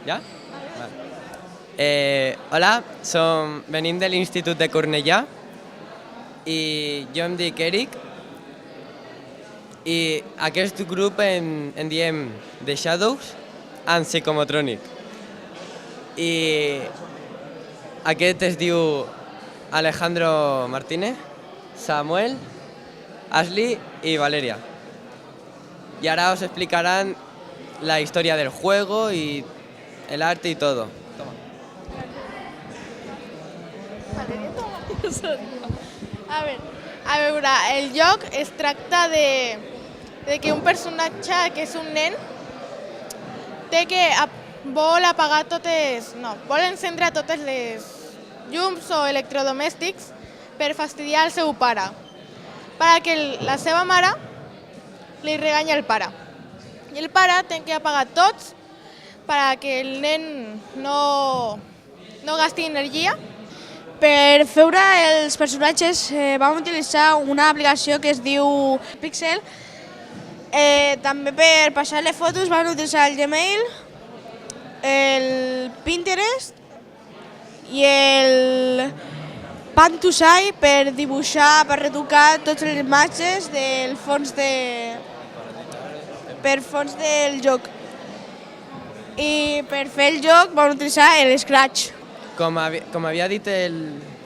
Ja? Vale. Hola, venim de l'Institut de Cornellà i jo em dic Eric i aquest grup en diem The Shadows and Psychomotronic. I aquest es diu Alejandro Martínez, Samuel, Ashley y Valeria. Y ahora os explicarán la historia del juego y el arte y todo. Toma. A veure, el joc es tracta de que un personatge, que és un nen, vol apagar vol encendre totes les llums o electrodomèstics per fastidiar el seu pare, perquè la seva mare li reganya el pare. I el pare té que apagar tots perquè el nen no gasti energia. Per veure els personatges vam utilitzar una aplicació que es diu Pixel. També per passar-li fotos vam utilitzar el Gmail, el Pinterest i el Pantusai per dibuixar, per retocar tots les imatges del fons del joc. I per fer el joc vam utilitzar el Scratch. Com havia dit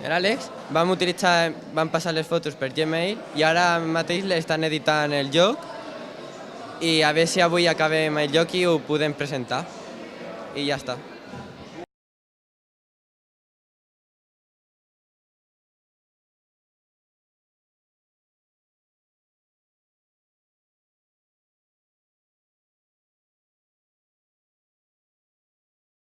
l'Àlex, vam passar les fotos per Gmail i ara mateix l'estan editant el joc i a veure si avui acabem el joc i ho podem presentar. I ja està.